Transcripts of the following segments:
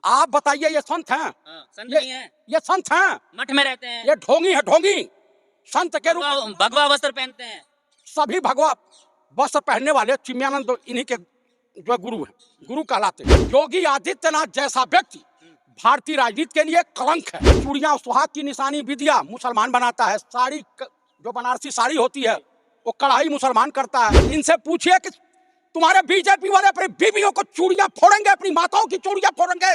आप बताइए ये संत हैं? संत नहीं है, ये संत हैं? मठ में रहते हैं, ये ढोंगी है, ढोंगी। संत के रूप भगवा वस्त्र पहनते हैं। सभी भगवा वस्त्र पहनने वाले चिन्मयानंद इन्हीं के जो गुरु हैं, गुरु कहलाते हैं। योगी आदित्यनाथ जैसा व्यक्ति भारतीय राजनीति के लिए कलंक है। चूड़ियां सुहाग की निशानी विद्या मुसलमान बनाता है, साड़ी जो बनारसी साड़ी होती है वो कढ़ाई मुसलमान करता है। इनसे पूछिए कि तुम्हारे बीजेपी वाले अपनी बीवियों को चूड़ियां फोड़ेंगे, अपनी माताओं की चूड़ियां फोड़ेंगे,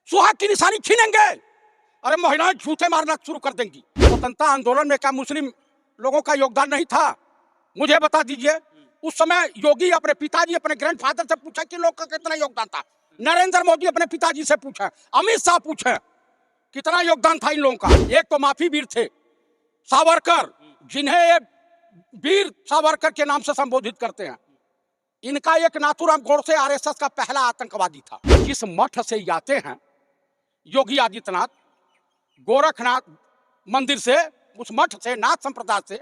सुहाग की निशानी छीनेंगे, अरे महिलाएं झूठे मारना शुरू कर देंगी। स्वतंत्रता आंदोलन में क्या मुस्लिम लोगों का योगदान नहीं था? मुझे बता दीजिए। उस समय योगी अपने पिताजी, अपने ग्रैंडफादर से पूछा कि लोग का कितना योगदान था। नरेंद्र मोदी अपने पिताजी से पूछा, अमित शाह पूछे कितना योगदान था इन लोगों का। एक तो माफी वीर थे सावरकर, जिन्हें वीर सावरकर के नाम से संबोधित करते हैं। इनका एक नाथूराम गोडसे आरएसएस का पहला आतंकवादी था। जिस मठ से आते हैं योगी आदित्यनाथ, गोरखनाथ मंदिर से, उस मठ से, नाथ संप्रदाय से,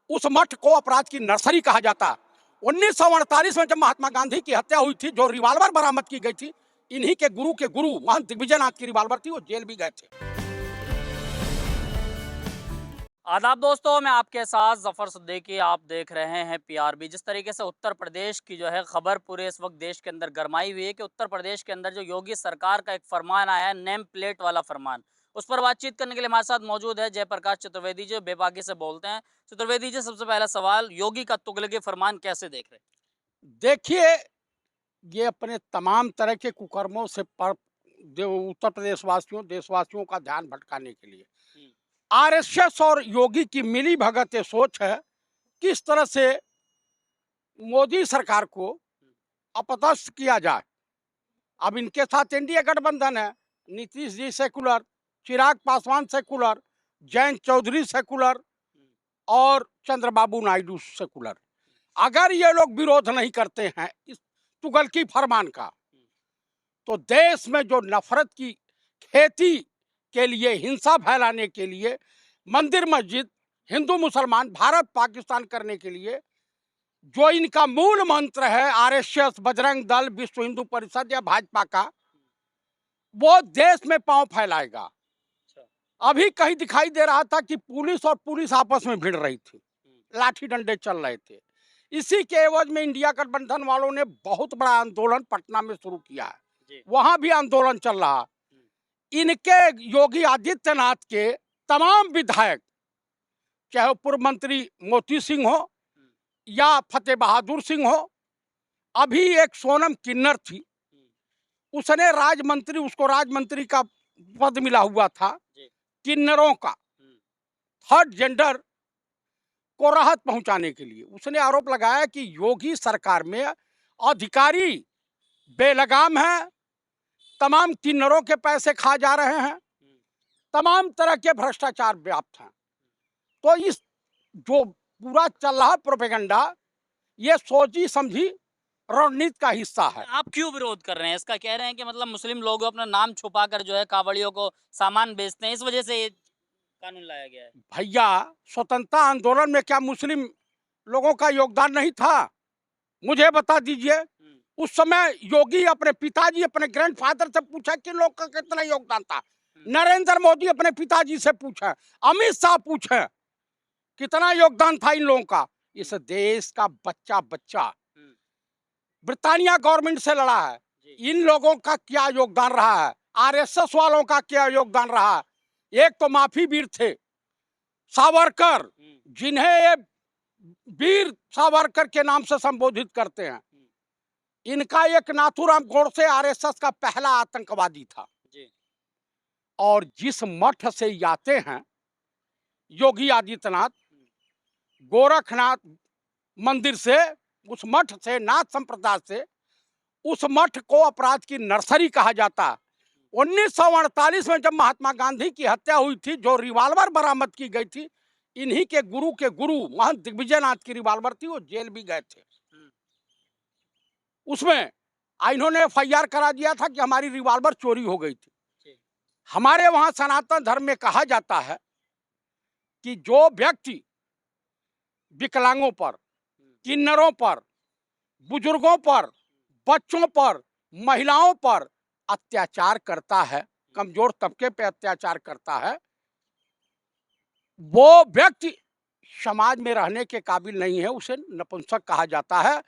उस मठ को अपराध की नर्सरी कहा जाता। 1948 में जब महात्मा गांधी की हत्या हुई थी, जो रिवाल्वर बरामद की गई थी, इन्हीं के गुरु महंत दिग्विजयनाथ की रिवाल्वर थी, वो जेल भी गए थे। आदाब दोस्तों, मैं आपके साथ जफर सिद्दीकी, आप देख रहे हैं पीआरबी। जिस तरीके से उत्तर प्रदेश की जो है खबर पूरे इस वक्त देश के अंदर गरमाई हुई है कि उत्तर प्रदेश के अंदर जो योगी सरकार का एक फरमान आया है, नेम प्लेट वाला फरमान, उस पर बातचीत करने के लिए हमारे साथ मौजूद है जयप्रकाश चतुर्वेदी जी, बेबाकी से बोलते हैं। चतुर्वेदी जी, सबसे पहला सवाल, योगी का तुगलकी फरमान कैसे देख रहे हैं? देखिए, ये अपने तमाम तरह के कुकर्मों से उत्तर प्रदेश वासियों, देशवासियों का ध्यान भटकाने के लिए आरएसएस और योगी की मिली भगत ये सोच है किस तरह से मोदी सरकार को अपदस्थ किया जाए। अब इनके साथ एनडीए गठबंधन है, Nitish ji secular, Chirag Paswan secular, Jayant Chaudhary secular और चंद्रबाबू नायडू सेकुलर। अगर ये लोग विरोध नहीं करते हैं इस तुगलकी फरमान का, तो देश में जो नफरत की खेती के लिए, हिंसा फैलाने के लिए, मंदिर मस्जिद, हिंदू मुसलमान, भारत पाकिस्तान करने के लिए जो इनका मूल मंत्र है आरएसएस, बजरंग दल, विश्व हिंदू परिषद या भाजपा का, वो देश में पांव फैलाएगा। अभी कहीं दिखाई दे रहा था कि पुलिस आपस में भिड़ रही थी, लाठी डंडे चल रहे थे। इसी के एवज में इंडिया गठबंधन वालों ने बहुत बड़ा आंदोलन पटना में शुरू किया है, वहां भी आंदोलन चल रहा। इनके योगी आदित्यनाथ के तमाम विधायक, चाहे पूर्व मंत्री मोती सिंह हो या फतेह बहादुर सिंह हो, अभी एक सोनम किन्नर थी, उसने उसको राजमंत्री का पद मिला हुआ था किन्नरों का, थर्ड जेंडर को राहत पहुंचाने के लिए। उसने आरोप लगाया कि योगी सरकार में अधिकारी बेलगाम है, तमाम किन्नरों के पैसे खा जा रहे हैं, तमाम तरह के भ्रष्टाचार व्याप्त हैं। तो इस जो पूरा चल रहा प्रोपेगेंडा, ये सोची समझी रणनीति का हिस्सा है। आप क्यों विरोध कर रहे हैं इसका? कह रहे हैं कि मतलब मुस्लिम लोग अपना नाम छुपाकर जो है कावड़ियों को सामान बेचते हैं, इस वजह से ये कानून लाया गया है। भैया, स्वतंत्रता आंदोलन में क्या मुस्लिम लोगों का योगदान नहीं था? मुझे बता दीजिए। उस समय योगी अपने पिताजी, अपने ग्रैंडफादर से पूछा कि लोग का कितना योगदान था। नरेंद्र मोदी अपने पिताजी से पूछा, अमित शाह पूछे कितना योगदान था इन लोगों का। इस देश का बच्चा ब्रिटानिया गवर्नमेंट से लड़ा है, इन लोगों का क्या योगदान रहा है, आरएसएस वालों का क्या योगदान रहा है। एक तो माफी वीर थे सावरकर, जिन्हें वीर सावरकर के नाम से संबोधित करते हैं। इनका एक नाथूराम गोडसे आरएसएस का पहला आतंकवादी था। और जिस मठ से आते हैं योगी आदित्यनाथ, गोरखनाथ मंदिर से, उस मठ से, नाथ संप्रदाय से, उस मठ को अपराध की नर्सरी कहा जाता। 1948 में जब महात्मा गांधी की हत्या हुई थी, जो रिवाल्वर बरामद की गई थी, इन्हीं के गुरु महंत दिग्विजयनाथ की रिवाल्वर थी, वो जेल भी गए थे। उसमें इन्होंने एफआईआर करा दिया था कि हमारी रिवाल्वर चोरी हो गई थी। हमारे वहां सनातन धर्म में कहा जाता है कि जो व्यक्ति विकलांगों पर, किन्नरों पर, बुजुर्गों पर, बच्चों पर, महिलाओं पर अत्याचार करता है, कमजोर तबके पे अत्याचार करता है, वो व्यक्ति समाज में रहने के काबिल नहीं है, उसे नपुंसक कहा जाता है।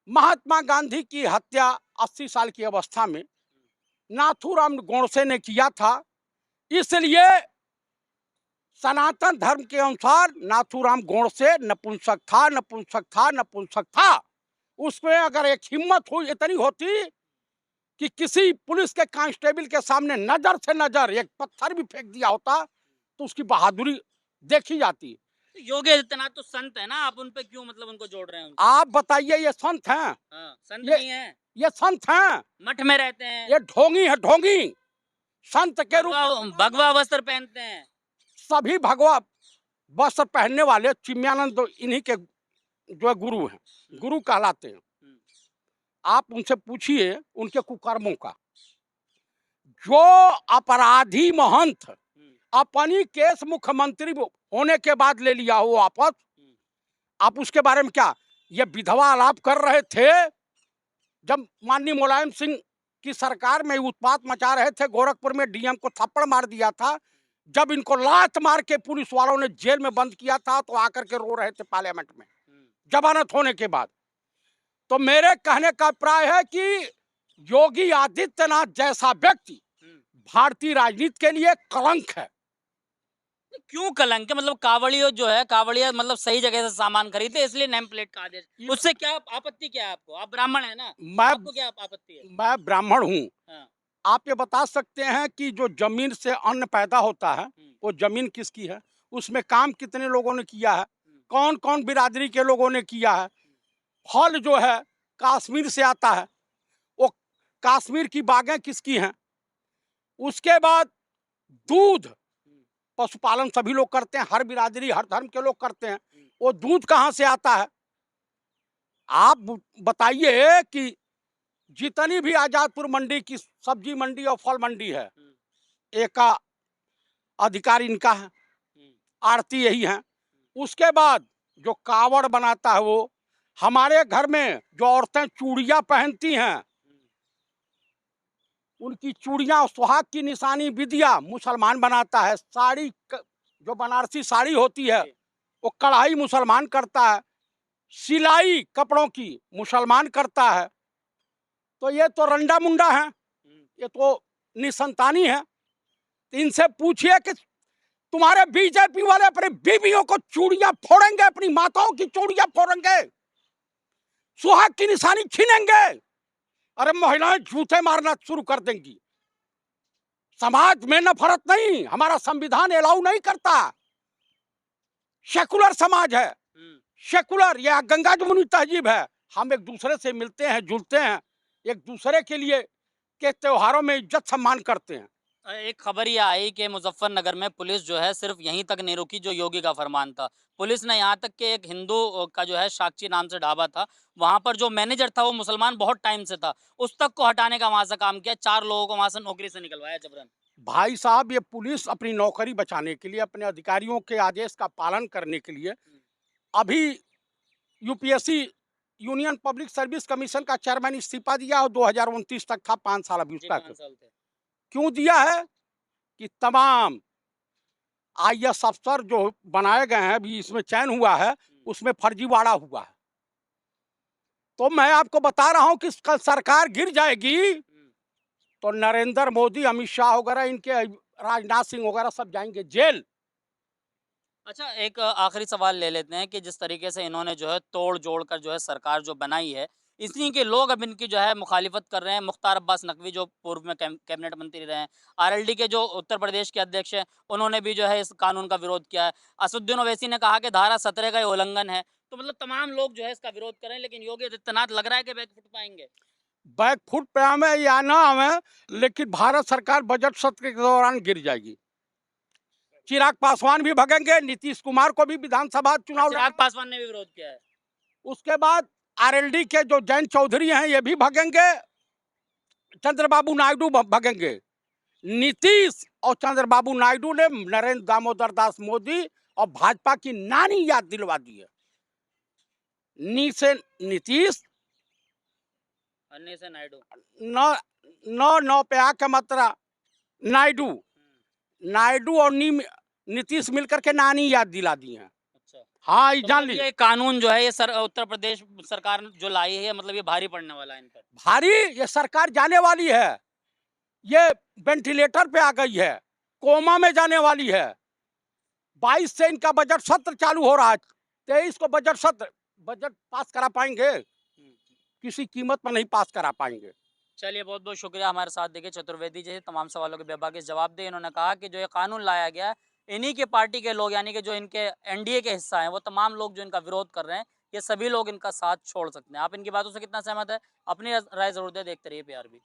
महात्मा गांधी की हत्या 80 साल की अवस्था में नाथूराम गोडसे ने किया था, इसलिए सनातन धर्म के अनुसार नाथूराम गोडसे नपुंसक था, नपुंसक था, नपुंसक था। उसमें अगर एक हिम्मत हुई इतनी होती कि किसी पुलिस के कांस्टेबल के सामने नजर से नजर एक पत्थर भी फेंक दिया होता तो उसकी बहादुरी देखी जाती। तो योगी आदित्यनाथ तो संत है ना, आप उन पे क्यों मतलब उनको जोड़ रहे हैं? आप बताइए, ये संत हैं? हाँ, संत ये नहीं है, ये संत हैं? मठ में रहते हैं, ये ढोंगी है, ढोंगी। संत के रूप भगवा वस्त्र पहनते हैं। सभी भगवा वस्त्र पहनने वाले चिन्मयानंद इन्हीं के जो है गुरु हैं, गुरु कहलाते हैं। आप उनसे पूछिए उनके कुकर्मों का। जो अपराधी महंत अपनी केस मुख्यमंत्री होने के बाद ले लिया हो वापस, आप उसके बारे में क्या ये विधवा आलाप कर रहे थे? जब माननीय मुलायम सिंह की सरकार में उत्पात मचा रहे थे, गोरखपुर में डीएम को थप्पड़ मार दिया था, जब इनको लात मार के पुलिस वालों ने जेल में बंद किया था तो आकर के रो रहे थे पार्लियामेंट में जमानत होने के बाद। तो मेरे कहने का अभिप्राय है कि योगी आदित्यनाथ जैसा व्यक्ति भारतीय राजनीति के लिए कलंक है। क्यों कलंक है? मतलब कावड़ियों जो है, कावड़िया मतलब सही जगह से सामान खरीदते इसलिए नेम प्लेट का आदेश, उससे क्या आपत्ति क्या है आपको? आप ब्राह्मण है ना, आपको क्या आपत्ति है? मैं ब्राह्मण हूँ। हाँ। आप ये बता सकते हैं कि जो जमीन से अन्न पैदा होता है वो जमीन किसकी है? उसमें काम कितने लोगों ने किया है? कौन कौन बिरादरी के लोगों ने किया है? फल जो है कश्मीर से आता है, वो कश्मीर की बागें किसकी हैं? उसके बाद दूध, पशुपालन सभी लोग करते हैं, हर बिरादरी हर धर्म के लोग करते हैं, वो दूध कहाँ से आता है? आप बताइए कि जितनी भी आजादपुर मंडी की सब्जी मंडी और फल मंडी है, एक का अधिकार इनका है, आड़ती यही है। उसके बाद जो कावड़ बनाता है वो, हमारे घर में जो औरतें चूड़ियां पहनती हैं, उनकी चूड़ियां सुहाग की निशानी विदिया मुसलमान बनाता है। साड़ी जो बनारसी साड़ी होती है वो कढ़ाई मुसलमान करता है, सिलाई कपड़ों की मुसलमान करता है। तो ये तो रंडा मुंडा है, ये तो निसंतानी है। इनसे पूछिए कि तुम्हारे बीजेपी वाले अपने बीवियों को चूड़ियां फोड़ेंगे, अपनी माताओं की चूड़ियां फोड़ेंगे, सुहाग की निशानी छीनेंगे, अरे महिलाएं जूते मारना शुरू कर देंगी। समाज में नफरत नहीं, हमारा संविधान अलाउ नहीं करता। सेकुलर समाज है, सेकुलर, यह गंगा जमुनी तहजीब है। हम एक दूसरे से मिलते हैं, जुलते हैं, एक दूसरे के लिए के त्योहारों में इज्जत सम्मान करते हैं। एक खबर ये आई कि मुजफ्फरनगर में पुलिस जो है सिर्फ यहीं तक नहीं रुकी जो योगी का फरमान था। पुलिस ने यहाँ तक कि एक हिंदू का जो है साक्षी नाम से ढाबा था, वहाँ पर जो मैनेजर था वो मुसलमान बहुत टाइम से था, उस तक को हटाने का वहाँ से काम किया, 4 लोगों को वहाँ से नौकरी से निकलवाया जबरन। भाई साहब, ये पुलिस अपनी नौकरी बचाने के लिए, अपने अधिकारियों के आदेश का पालन करने के लिए, अभी UPSC union public service commission का चेयरमैन इस्तीफा दिया और 2029 तक था, 5 साल अभी उसका। क्यों दिया है कि तमाम आईएएस अफसर जो बनाए गए हैं, अभी इसमें चयन हुआ है, उसमें फर्जीवाड़ा हुआ है। तो मैं आपको बता रहा हूं कि कल सरकार गिर जाएगी तो नरेंद्र मोदी, अमित शाह वगैरह, इनके राजनाथ सिंह वगैरह सब जाएंगे जेल। अच्छा, एक आखिरी सवाल ले लेते हैं कि जिस तरीके से इन्होंने जो है तोड़ जोड़ कर जो है सरकार जो बनाई है, इसलिए के लोग अब इनकी जो है मुखालिफत कर रहे हैं। मुख्तार अब्बास नकवी जो पूर्व में कैबिनेट मंत्री रहे हैं, आरएलडी के जो उत्तर प्रदेश के अध्यक्ष हैं, उन्होंने भी जो है इस कानून का विरोध किया है। असदुद्दीन ओवैसी ने कहा कि धारा 17 का उल्लंघन है। तो मतलब तमाम लोग जो है इसका विरोध कर रहे हैं, लेकिन योगी आदित्यनाथ लग रहा है कि बैकफुट पाएंगे। बैकफुट पे आवे या ना आवे, लेकिन भारत सरकार बजट सत्र के दौरान गिर जाएगी। चिराग पासवान भी भगेंगे, नीतीश कुमार को भी विधानसभा चुनाव, चिराग पासवान ने भी विरोध किया है। उसके बाद आरएलडी के जो जयंत चौधरी हैं ये भी भगेंगे, चंद्रबाबू नायडू भगेंगे। नीतीश और चंद्रबाबू नायडू ने नरेंद्र दामोदर दास मोदी और भाजपा की नानी याद दिलवा दी है। नी से नीतीश, अन्य से नायडू, नौ पे आके मात्रा नायडू नायडू और नीतीश मिलकर के नानी याद दिला दी हैं। अच्छा, हाँ, ये तो जान मतलब लीजिए ये कानून जो है ये उत्तर प्रदेश सरकार जो लाई है मतलब ये भारी पड़ने वाला है इन पर। भारी, ये सरकार जाने वाली है, ये वेंटिलेटर पे आ गई है, कोमा में जाने वाली है। 22 से इनका बजट सत्र चालू हो रहा है, 23 को बजट पास करा पाएंगे? किसी कीमत पर नहीं पास करा पाएंगे। चलिए बहुत बहुत शुक्रिया हमारे साथ देखिए चतुर्वेदी जी तमाम सवालों के बेबाकी जवाब दिए। इन्होंने कहा कि जो ये कानून लाया गया है इन्हीं के पार्टी के लोग यानी कि जो इनके एनडीए के हिस्सा हैं वो तमाम लोग जो इनका विरोध कर रहे हैं ये सभी लोग इनका साथ छोड़ सकते हैं। आप इनकी बातों से कितना सहमत है अपनी राय जरूर दे। देखते रहिए पीआरबी।